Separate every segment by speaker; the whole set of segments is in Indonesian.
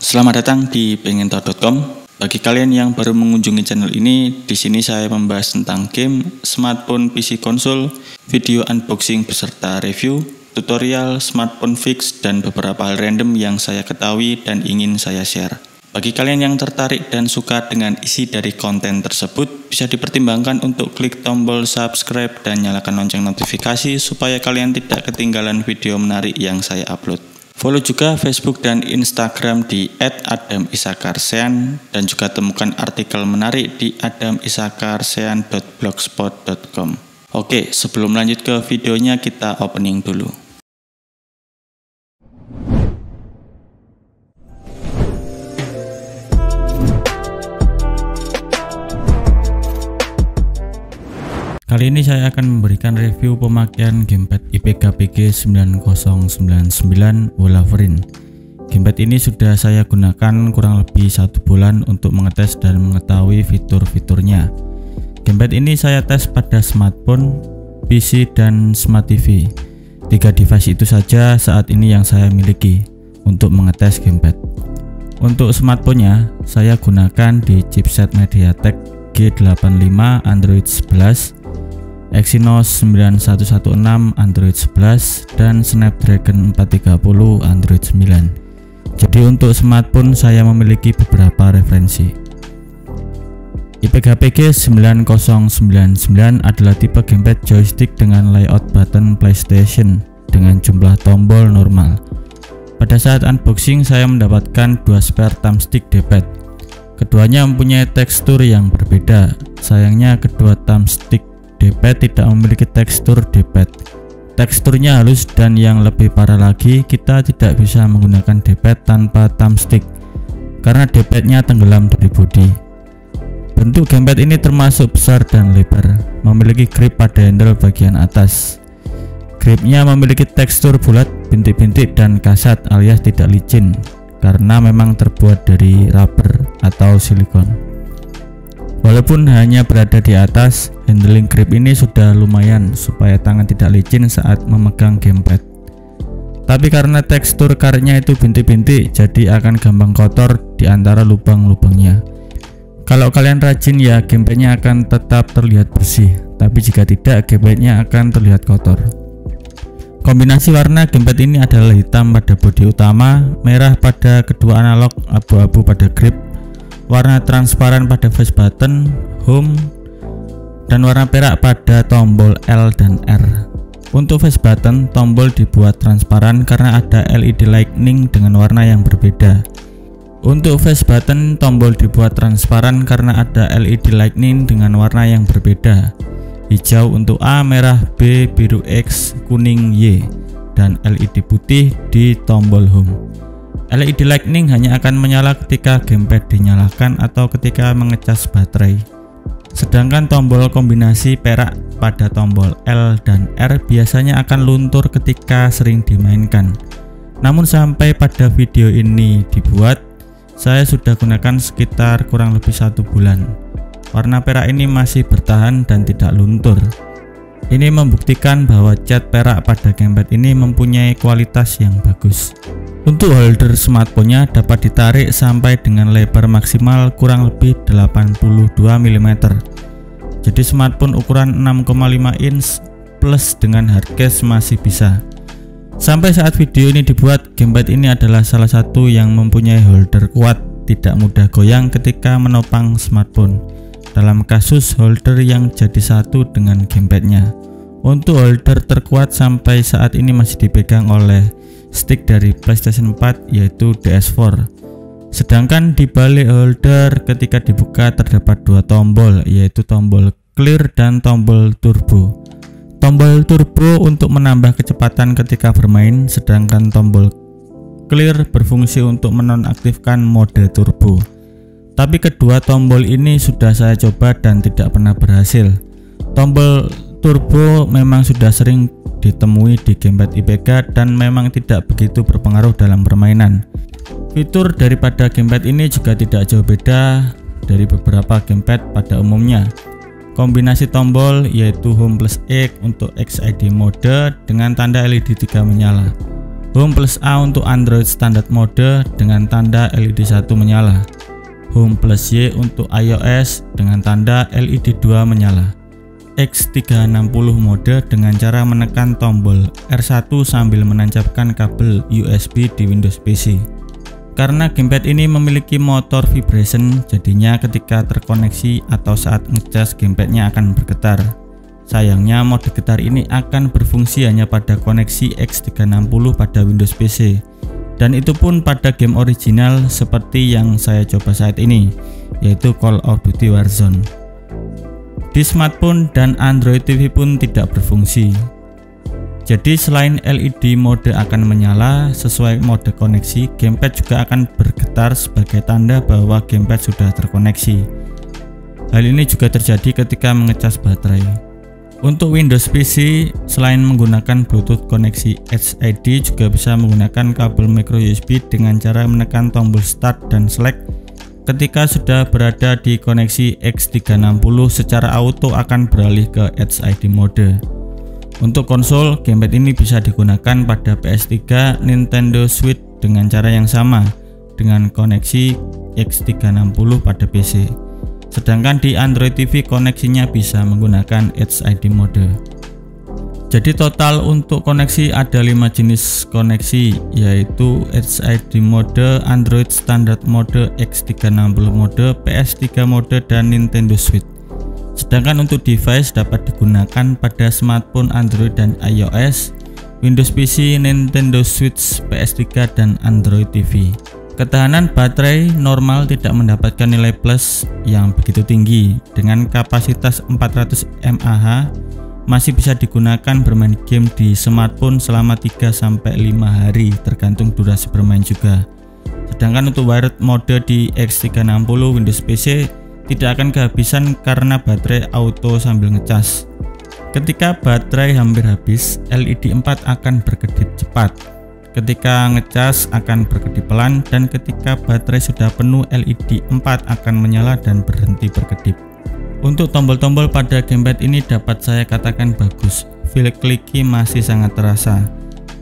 Speaker 1: Selamat datang di pengentahu.com. Bagi kalian yang baru mengunjungi channel ini, di sini saya membahas tentang game, smartphone, PC, konsol, video unboxing beserta review, tutorial, smartphone fix, dan beberapa hal random yang saya ketahui dan ingin saya share. Bagi kalian yang tertarik dan suka dengan isi dari konten tersebut, bisa dipertimbangkan untuk klik tombol subscribe dan nyalakan lonceng notifikasi supaya kalian tidak ketinggalan video menarik yang saya upload. Follow juga Facebook dan Instagram di @adamisakarsean dan juga temukan artikel menarik di adamisakarsean.blogspot.com. Oke, sebelum lanjut ke videonya kita opening dulu. Kali ini saya akan memberikan review pemakaian gamepad IPK PG9099 Wolverine. Gamepad ini sudah saya gunakan kurang lebih 1 bulan untuk mengetes dan mengetahui fitur-fiturnya. Gamepad ini saya tes pada smartphone, PC, dan smart TV. 3 device itu saja saat ini yang saya miliki untuk mengetes gamepad. Untuk smartphone-nya saya gunakan di chipset MediaTek G85 Android 11, Exynos 9116 Android 11, dan Snapdragon 430 Android 9. Jadi untuk smartphone saya memiliki beberapa referensi. IPK PG9099 adalah tipe gamepad joystick dengan layout button PlayStation dengan jumlah tombol normal. Pada saat unboxing saya mendapatkan 2 spare thumbstick D-pad. Keduanya mempunyai tekstur yang berbeda. Sayangnya kedua thumbstick D-pad tidak memiliki tekstur D-pad. Teksturnya halus dan yang lebih parah lagi, kita tidak bisa menggunakan D-pad tanpa thumbstick karena D-padnya tenggelam dari bodi. Bentuk gamepad ini termasuk besar dan lebar, memiliki grip pada handle bagian atas. Gripnya memiliki tekstur bulat, bintik-bintik, dan kasat alias tidak licin karena memang terbuat dari rubber atau silikon. Walaupun hanya berada di atas, handling grip ini sudah lumayan supaya tangan tidak licin saat memegang gamepad. Tapi karena tekstur karetnya itu bintik-bintik, jadi akan gampang kotor di antara lubang-lubangnya. Kalau kalian rajin ya gamepadnya akan tetap terlihat bersih, tapi jika tidak gamepadnya akan terlihat kotor. Kombinasi warna gamepad ini adalah hitam pada bodi utama, merah pada kedua analog, abu-abu pada grip, warna transparan pada face button, home, dan warna perak pada tombol L dan R. Untuk face button, tombol dibuat transparan karena ada LED lightning dengan warna yang berbeda. Untuk face button, tombol dibuat transparan karena ada LED lightning dengan warna yang berbeda. Hijau untuk A, merah B, biru X, kuning Y, dan LED putih di tombol home. LED lightning hanya akan menyala ketika gamepad dinyalakan atau ketika mengecas baterai. Sedangkan tombol kombinasi perak pada tombol L dan R biasanya akan luntur ketika sering dimainkan. Namun sampai pada video ini dibuat, saya sudah gunakan sekitar kurang lebih 1 bulan. Warna perak ini masih bertahan dan tidak luntur. Ini membuktikan bahwa cat perak pada gamepad ini mempunyai kualitas yang bagus. Untuk holder smartphone-nya dapat ditarik sampai dengan lebar maksimal kurang lebih 82 mm. Jadi smartphone ukuran 6,5 inch plus dengan hardcase masih bisa. Sampai saat video ini dibuat, gamepad ini adalah salah satu yang mempunyai holder kuat, tidak mudah goyang ketika menopang smartphone. Dalam kasus holder yang jadi satu dengan gamepadnya. Untuk holder terkuat sampai saat ini masih dipegang oleh stick dari PlayStation 4 yaitu DS4. Sedangkan di balik holder ketika dibuka terdapat 2 tombol yaitu tombol clear dan tombol turbo. Tombol turbo untuk menambah kecepatan ketika bermain, sedangkan tombol clear berfungsi untuk menonaktifkan mode turbo. Tapi kedua tombol ini sudah saya coba dan tidak pernah berhasil. Tombol turbo memang sudah sering ditemui di gamepad IPK dan memang tidak begitu berpengaruh dalam permainan. Fitur daripada gamepad ini juga tidak jauh beda dari beberapa gamepad pada umumnya. Kombinasi tombol yaitu Home plus X untuk XID mode dengan tanda LED 3 menyala. Home plus A untuk Android standar mode dengan tanda LED 1 menyala. Home plus Y untuk iOS dengan tanda LED 2 menyala. X360 mode dengan cara menekan tombol R1 sambil menancapkan kabel USB di Windows PC. Karena gamepad ini memiliki motor vibration, jadinya ketika terkoneksi atau saat ngecas gamepadnya akan bergetar. Sayangnya mode getar ini akan berfungsi hanya pada koneksi X360 pada Windows PC, dan itu pun pada game original seperti yang saya coba saat ini, yaitu Call of Duty Warzone. Di smartphone dan Android TV pun tidak berfungsi. Jadi selain LED mode akan menyala sesuai mode koneksi, gamepad juga akan bergetar sebagai tanda bahwa gamepad sudah terkoneksi. Hal ini juga terjadi ketika mengecas baterai. Untuk Windows PC, selain menggunakan Bluetooth koneksi HID, juga bisa menggunakan kabel micro USB dengan cara menekan tombol Start dan Select. Ketika sudah berada di koneksi X360, secara auto akan beralih ke HID mode. Untuk konsol, gamepad ini bisa digunakan pada PS3, Nintendo Switch dengan cara yang sama dengan koneksi X360 pada PC. Sedangkan di Android TV koneksinya bisa menggunakan HID mode. Jadi total untuk koneksi ada 5 jenis koneksi, yaitu HID mode, Android standard mode, X360 mode, PS3 mode, dan Nintendo Switch. Sedangkan untuk device dapat digunakan pada smartphone Android dan iOS, Windows PC, Nintendo Switch, PS3, dan Android TV. Ketahanan baterai normal tidak mendapatkan nilai plus yang begitu tinggi. Dengan kapasitas 400 mAh masih bisa digunakan bermain game di smartphone selama 3-5 hari tergantung durasi bermain juga. Sedangkan untuk wired mode di X360 Windows PC tidak akan kehabisan karena baterai auto sambil ngecas. Ketika baterai hampir habis, LED 4 akan berkedip cepat. Ketika ngecas akan berkedip pelan, dan ketika baterai sudah penuh LED 4 akan menyala dan berhenti berkedip. Untuk tombol-tombol pada gamepad ini dapat saya katakan bagus. Feel clicky masih sangat terasa.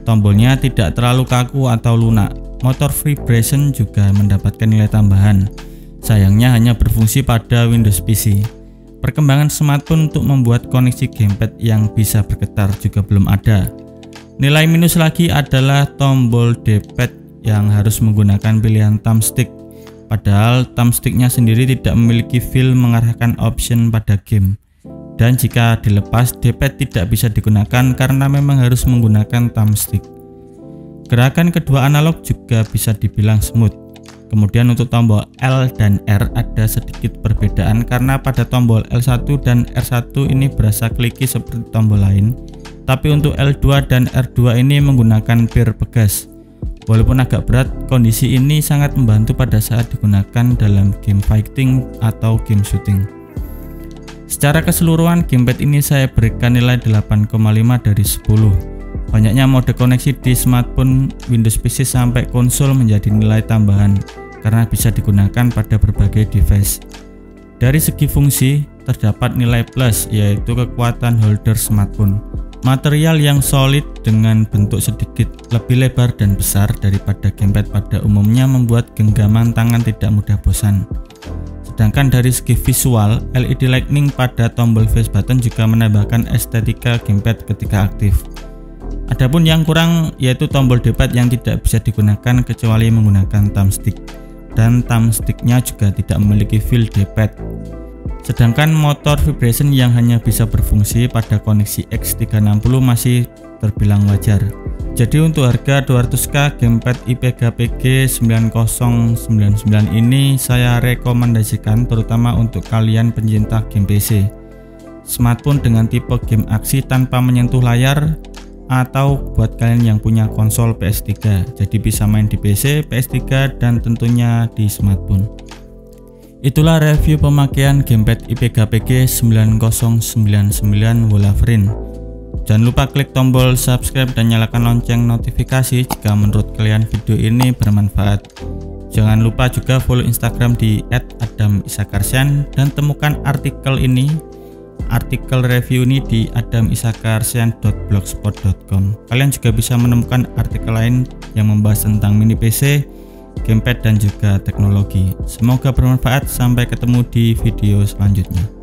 Speaker 1: Tombolnya tidak terlalu kaku atau lunak. Motor vibration juga mendapatkan nilai tambahan. Sayangnya hanya berfungsi pada Windows PC. Perkembangan smartphone untuk membuat koneksi gamepad yang bisa bergetar juga belum ada. Nilai minus lagi adalah tombol D-pad yang harus menggunakan pilihan thumbstick. Padahal thumbsticknya sendiri tidak memiliki feel mengarahkan option pada game. Dan jika dilepas, D-pad tidak bisa digunakan karena memang harus menggunakan thumbstick. Gerakan kedua analog juga bisa dibilang smooth. Kemudian untuk tombol L dan R ada sedikit perbedaan karena pada tombol L1 dan R1 ini berasa kliki seperti tombol lain. Tapi untuk L2 dan R2 ini menggunakan pir pegas. Walaupun agak berat, kondisi ini sangat membantu pada saat digunakan dalam game fighting atau game shooting. Secara keseluruhan, gamepad ini saya berikan nilai 8,5 dari 10. Banyaknya mode koneksi di smartphone, Windows PC sampai konsol menjadi nilai tambahan karena bisa digunakan pada berbagai device. Dari segi fungsi, terdapat nilai plus, yaitu kekuatan holder smartphone. Material yang solid dengan bentuk sedikit lebih lebar dan besar daripada gamepad pada umumnya membuat genggaman tangan tidak mudah bosan. Sedangkan dari segi visual, LED lightning pada tombol face button juga menambahkan estetika gamepad ketika aktif. Adapun yang kurang yaitu tombol D-pad yang tidak bisa digunakan kecuali menggunakan thumbstick, dan thumbsticknya juga tidak memiliki feel D-pad. Sedangkan motor vibration yang hanya bisa berfungsi pada koneksi X360 masih terbilang wajar. Jadi untuk harga 200k gamepad IPEGA PG9099 ini saya rekomendasikan terutama untuk kalian pencinta game PC. Smartphone dengan tipe game aksi tanpa menyentuh layar, atau buat kalian yang punya konsol PS3, jadi bisa main di PC, PS3, dan tentunya di smartphone. Itulah review pemakaian gamepad IPEGA PG9099 Wolverine. Jangan lupa klik tombol subscribe dan nyalakan lonceng notifikasi jika menurut kalian video ini bermanfaat. Jangan lupa juga follow Instagram di @adamisakarsian dan temukan artikel ini artikel review ini di adamisakarsian.blogspot.com. Kalian juga bisa menemukan artikel lain yang membahas tentang mini PC, gamepad dan juga teknologi. Semoga bermanfaat. Sampai ketemu di video selanjutnya.